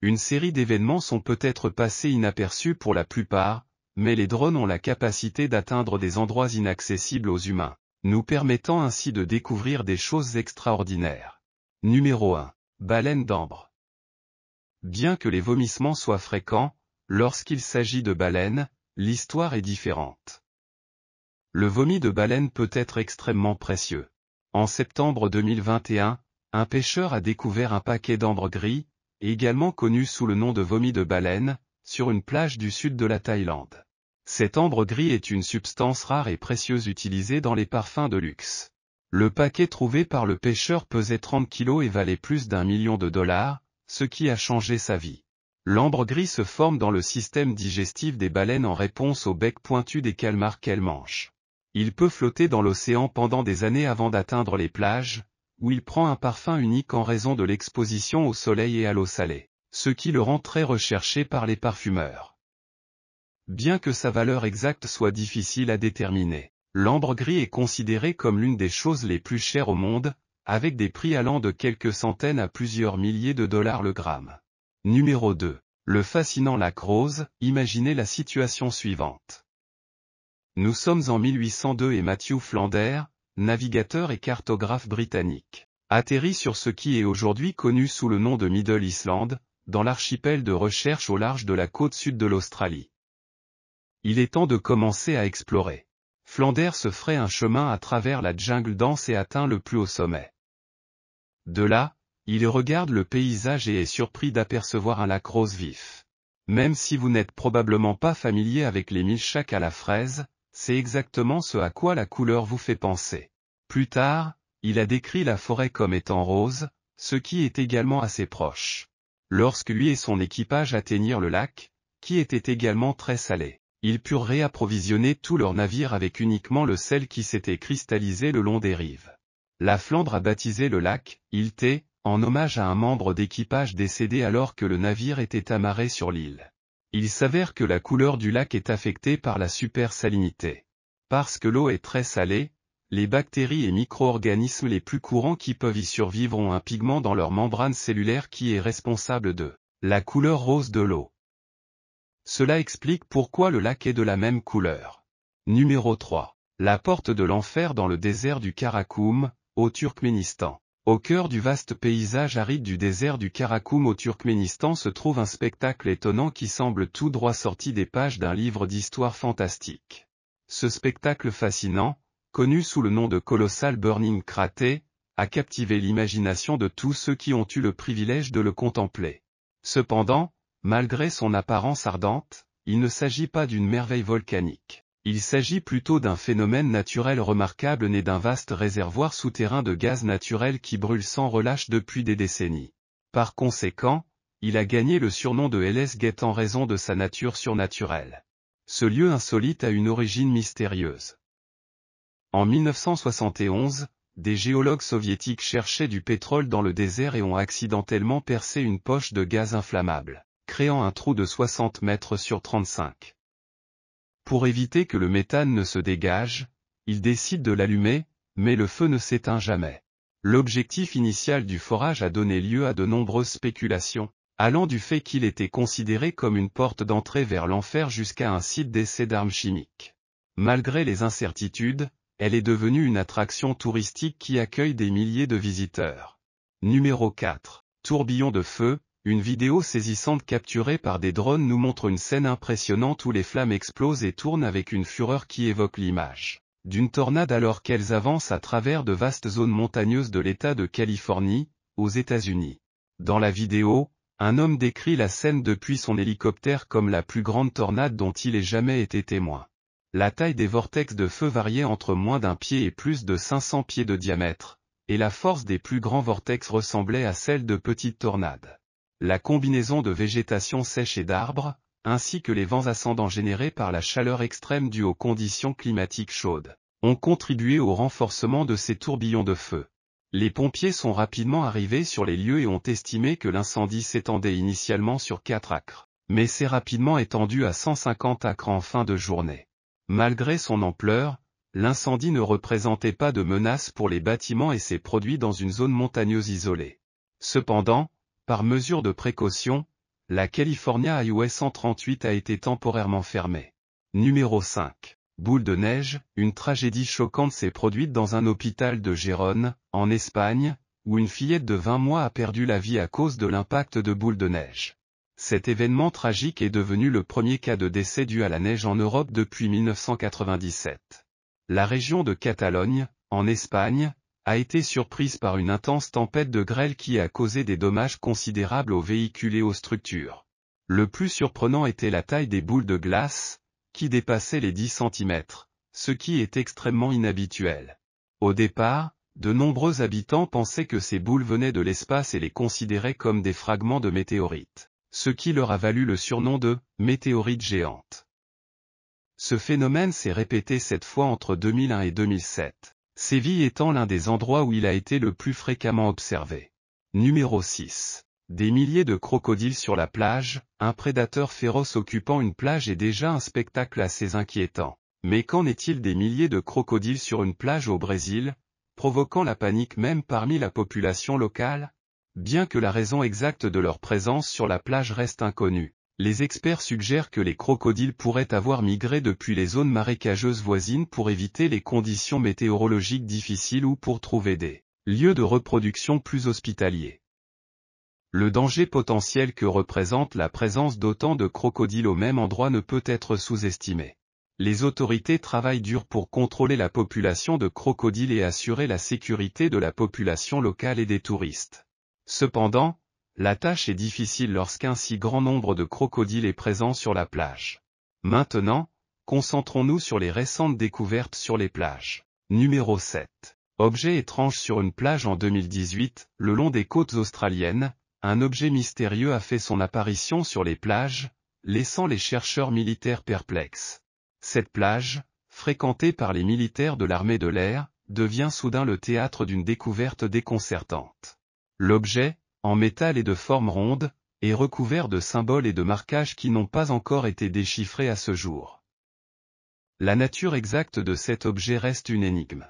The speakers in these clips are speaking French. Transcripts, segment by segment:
Une série d'événements sont peut-être passés inaperçus pour la plupart, mais les drones ont la capacité d'atteindre des endroits inaccessibles aux humains, nous permettant ainsi de découvrir des choses extraordinaires. Numéro 1. Baleine d'ambre. Bien que les vomissements soient fréquents, lorsqu'il s'agit de baleines, l'histoire est différente. Le vomi de baleine peut être extrêmement précieux. En septembre 2021, un pêcheur a découvert un paquet d'ambre gris, également connu sous le nom de vomi de baleine, sur une plage du sud de la Thaïlande. Cet ambre gris est une substance rare et précieuse utilisée dans les parfums de luxe. Le paquet trouvé par le pêcheur pesait 30 kg et valait plus d'1 million de dollars, ce qui a changé sa vie. L'ambre gris se forme dans le système digestif des baleines en réponse au bec pointu des calmars qu'elles mangent. Il peut flotter dans l'océan pendant des années avant d'atteindre les plages, où il prend un parfum unique en raison de l'exposition au soleil et à l'eau salée, ce qui le rend très recherché par les parfumeurs. Bien que sa valeur exacte soit difficile à déterminer, l'ambre gris est considéré comme l'une des choses les plus chères au monde, avec des prix allant de quelques centaines à plusieurs milliers de dollars le gramme. Numéro 2. Le fascinant lac Rose. Imaginez la situation suivante. Nous sommes en 1802 et Matthew Flander, navigateur et cartographe britannique, atterrit sur ce qui est aujourd'hui connu sous le nom de Middle Island, dans l'archipel de recherche au large de la côte sud de l'Australie. Il est temps de commencer à explorer. Flander se fraye un chemin à travers la jungle dense et atteint le plus haut sommet. De là, il regarde le paysage et est surpris d'apercevoir un lac rose vif. Même si vous n'êtes probablement pas familier avec les milkshakes à la fraise, c'est exactement ce à quoi la couleur vous fait penser. Plus tard, il a décrit la forêt comme étant rose, ce qui est également assez proche. Lorsque lui et son équipage atteignirent le lac, qui était également très salé, ils purent réapprovisionner tout leur navire avec uniquement le sel qui s'était cristallisé le long des rives. La Flandre a baptisé le lac « Ilte », en hommage à un membre d'équipage décédé alors que le navire était amarré sur l'île. Il s'avère que la couleur du lac est affectée par la supersalinité. Parce que l'eau est très salée, les bactéries et micro-organismes les plus courants qui peuvent y survivre ont un pigment dans leur membrane cellulaire qui est responsable de la couleur rose de l'eau. Cela explique pourquoi le lac est de la même couleur. Numéro 3. La porte de l'enfer dans le désert du Karakoum, au Turkménistan. Au cœur du vaste paysage aride du désert du Karakoum au Turkménistan se trouve un spectacle étonnant qui semble tout droit sorti des pages d'un livre d'histoire fantastique. Ce spectacle fascinant, connu sous le nom de Colossal Burning Crater, a captivé l'imagination de tous ceux qui ont eu le privilège de le contempler. Cependant, malgré son apparence ardente, il ne s'agit pas d'une merveille volcanique. Il s'agit plutôt d'un phénomène naturel remarquable né d'un vaste réservoir souterrain de gaz naturel qui brûle sans relâche depuis des décennies. Par conséquent, il a gagné le surnom de Hell's Gate en raison de sa nature surnaturelle. Ce lieu insolite a une origine mystérieuse. En 1971, des géologues soviétiques cherchaient du pétrole dans le désert et ont accidentellement percé une poche de gaz inflammable, créant un trou de 60 mètres sur 35. Pour éviter que le méthane ne se dégage, ils décident de l'allumer, mais le feu ne s'éteint jamais. L'objectif initial du forage a donné lieu à de nombreuses spéculations, allant du fait qu'il était considéré comme une porte d'entrée vers l'enfer jusqu'à un site d'essai d'armes chimiques. Malgré les incertitudes, elle est devenue une attraction touristique qui accueille des milliers de visiteurs. Numéro 4. Tourbillon de feu. Une vidéo saisissante capturée par des drones nous montre une scène impressionnante où les flammes explosent et tournent avec une fureur qui évoque l'image d'une tornade alors qu'elles avancent à travers de vastes zones montagneuses de l'État de Californie, aux États-Unis. Dans la vidéo, un homme décrit la scène depuis son hélicoptère comme la plus grande tornade dont il ait jamais été témoin. La taille des vortex de feu variait entre moins d'1 pied et plus de 500 pieds de diamètre, et la force des plus grands vortex ressemblait à celle de petites tornades. La combinaison de végétation sèche et d'arbres, ainsi que les vents ascendants générés par la chaleur extrême due aux conditions climatiques chaudes, ont contribué au renforcement de ces tourbillons de feu. Les pompiers sont rapidement arrivés sur les lieux et ont estimé que l'incendie s'étendait initialement sur 4 acres, mais s'est rapidement étendu à 150 acres en fin de journée. Malgré son ampleur, l'incendie ne représentait pas de menace pour les bâtiments et s'est produit dans une zone montagneuse isolée. Cependant, par mesure de précaution, La California Highway 138 a été temporairement fermée. Numéro 5. Boule de neige, une tragédie choquante s'est produite dans un hôpital de Gérone, en Espagne, où une fillette de 20 mois a perdu la vie à cause de l'impact de boules de neige. Cet événement tragique est devenu le premier cas de décès dû à la neige en Europe depuis 1997. La région de Catalogne, en Espagne, a été surprise par une intense tempête de grêle qui a causé des dommages considérables aux véhicules et aux structures. Le plus surprenant était la taille des boules de glace, qui dépassaient les 10 cm, ce qui est extrêmement inhabituel. Au départ, de nombreux habitants pensaient que ces boules venaient de l'espace et les considéraient comme des fragments de météorites, ce qui leur a valu le surnom de « météorite géante ». Ce phénomène s'est répété 7 fois entre 2001 et 2007, Séville étant l'un des endroits où il a été le plus fréquemment observé. Numéro 6. Des milliers de crocodiles sur la plage, un prédateur féroce occupant une plage est déjà un spectacle assez inquiétant. Mais qu'en est-il des milliers de crocodiles sur une plage au Brésil, provoquant la panique même parmi la population locale? Bien que la raison exacte de leur présence sur la plage reste inconnue, les experts suggèrent que les crocodiles pourraient avoir migré depuis les zones marécageuses voisines pour éviter les conditions météorologiques difficiles ou pour trouver des lieux de reproduction plus hospitaliers. Le danger potentiel que représente la présence d'autant de crocodiles au même endroit ne peut être sous-estimé. Les autorités travaillent dur pour contrôler la population de crocodiles et assurer la sécurité de la population locale et des touristes. Cependant, la tâche est difficile lorsqu'un si grand nombre de crocodiles est présent sur la plage. Maintenant, concentrons-nous sur les récentes découvertes sur les plages. Numéro 7. Objet étrange sur une plage en 2018, le long des côtes australiennes, un objet mystérieux a fait son apparition sur les plages, laissant les chercheurs militaires perplexes. Cette plage, fréquentée par les militaires de l'armée de l'air, devient soudain le théâtre d'une découverte déconcertante. L'objet, en métal et de forme ronde, est recouvert de symboles et de marquages qui n'ont pas encore été déchiffrés à ce jour. La nature exacte de cet objet reste une énigme.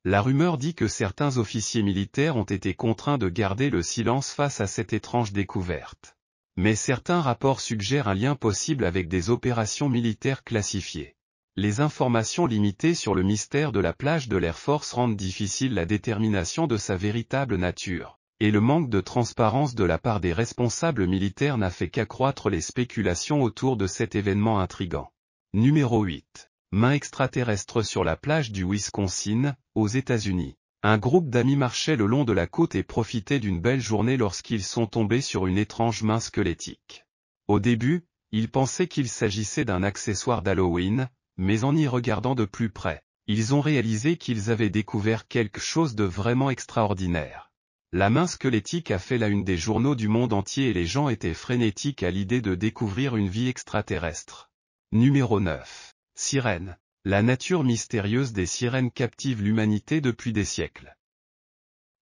La rumeur dit que certains officiers militaires ont été contraints de garder le silence face à cette étrange découverte. Mais certains rapports suggèrent un lien possible avec des opérations militaires classifiées. Les informations limitées sur le mystère de la plage de l'Air Force rendent difficile la détermination de sa véritable nature, et le manque de transparence de la part des responsables militaires n'a fait qu'accroître les spéculations autour de cet événement intrigant. Numéro 8. Main extraterrestre sur la plage du Wisconsin, aux États-Unis. Un groupe d'amis marchait le long de la côte et profitait d'une belle journée lorsqu'ils sont tombés sur une étrange main squelettique. Au début, ils pensaient qu'il s'agissait d'un accessoire d'Halloween, mais en y regardant de plus près, ils ont réalisé qu'ils avaient découvert quelque chose de vraiment extraordinaire. La main squelettique a fait la une des journaux du monde entier et les gens étaient frénétiques à l'idée de découvrir une vie extraterrestre. Numéro 9. Sirènes. La nature mystérieuse des sirènes captive l'humanité depuis des siècles.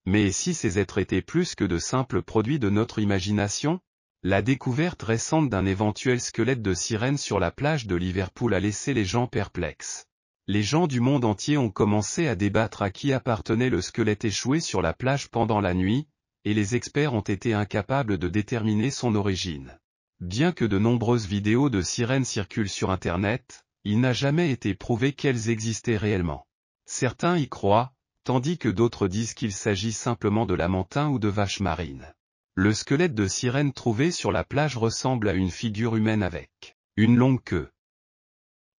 Mais si ces êtres étaient plus que de simples produits de notre imagination? La découverte récente d'un éventuel squelette de sirène sur la plage de Liverpool a laissé les gens perplexes. Les gens du monde entier ont commencé à débattre à qui appartenait le squelette échoué sur la plage pendant la nuit, et les experts ont été incapables de déterminer son origine. Bien que de nombreuses vidéos de sirènes circulent sur Internet, il n'a jamais été prouvé qu'elles existaient réellement. Certains y croient, tandis que d'autres disent qu'il s'agit simplement de lamentins ou de vaches marines. Le squelette de sirène trouvé sur la plage ressemble à une figure humaine avec une longue queue.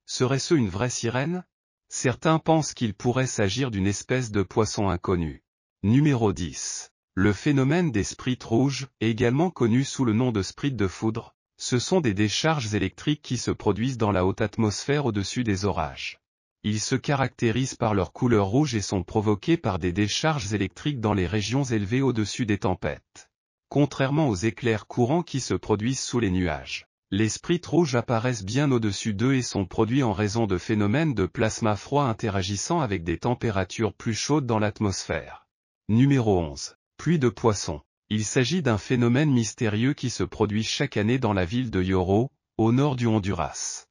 Serait-ce une vraie sirène? Certains pensent qu'il pourrait s'agir d'une espèce de poisson inconnu. Numéro 10. Le phénomène des sprites rouges, également connu sous le nom de sprites de foudre, ce sont des décharges électriques qui se produisent dans la haute atmosphère au-dessus des orages. Ils se caractérisent par leur couleur rouge et sont provoqués par des décharges électriques dans les régions élevées au-dessus des tempêtes. Contrairement aux éclairs courants qui se produisent sous les nuages, les sprites rouges apparaissent bien au-dessus d'eux et sont produits en raison de phénomènes de plasma froid interagissant avec des températures plus chaudes dans l'atmosphère. Numéro 11. Pluie de poissons. Il s'agit d'un phénomène mystérieux qui se produit chaque année dans la ville de Yoro, au nord du Honduras.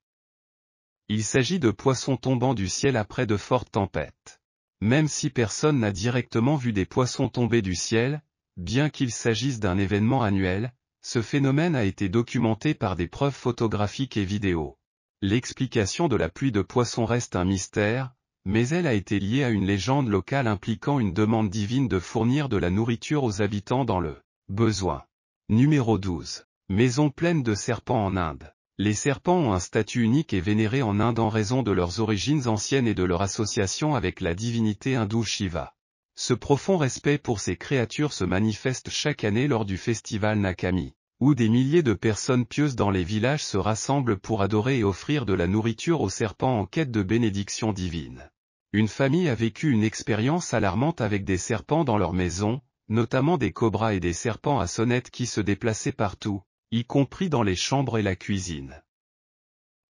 Il s'agit de poissons tombant du ciel après de fortes tempêtes. Même si personne n'a directement vu des poissons tomber du ciel, bien qu'il s'agisse d'un événement annuel, Ce phénomène a été documenté par des preuves photographiques et vidéo. L'explication de la pluie de poissons reste un mystère, mais elle a été liée à une légende locale impliquant une demande divine de fournir de la nourriture aux habitants dans le besoin. Numéro 12. Maison pleine de serpents en Inde. Les serpents ont un statut unique et vénéré en Inde en raison de leurs origines anciennes et de leur association avec la divinité hindoue Shiva. Ce profond respect pour ces créatures se manifeste chaque année lors du festival Nakami, où des milliers de personnes pieuses dans les villages se rassemblent pour adorer et offrir de la nourriture aux serpents en quête de bénédiction divine. Une famille a vécu une expérience alarmante avec des serpents dans leur maison, notamment des cobras et des serpents à sonnettes qui se déplaçaient partout, y compris dans les chambres et la cuisine.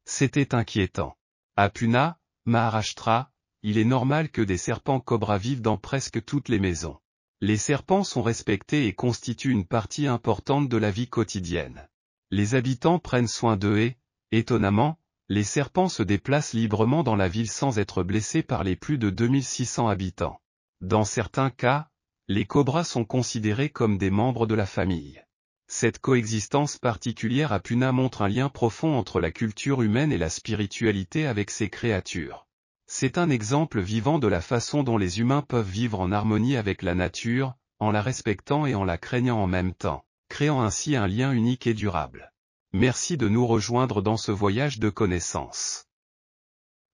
C'était inquiétant. À Pune, Maharashtra, il est normal que des serpents cobras vivent dans presque toutes les maisons. Les serpents sont respectés et constituent une partie importante de la vie quotidienne. Les habitants prennent soin d'eux et, étonnamment, les serpents se déplacent librement dans la ville sans être blessés par les plus de 2600 habitants. Dans certains cas, les cobras sont considérés comme des membres de la famille. Cette coexistence particulière à Pune montre un lien profond entre la culture humaine et la spiritualité avec ces créatures. C'est un exemple vivant de la façon dont les humains peuvent vivre en harmonie avec la nature, en la respectant et en la craignant en même temps, créant ainsi un lien unique et durable. Merci de nous rejoindre dans ce voyage de connaissances.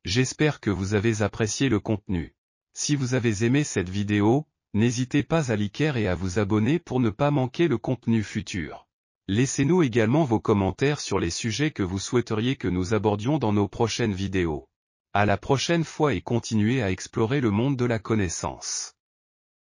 J'espère que vous avez apprécié le contenu. Si vous avez aimé cette vidéo, n'hésitez pas à liker et à vous abonner pour ne pas manquer le contenu futur. Laissez-nous également vos commentaires sur les sujets que vous souhaiteriez que nous abordions dans nos prochaines vidéos. À la prochaine fois et continuez à explorer le monde de la connaissance.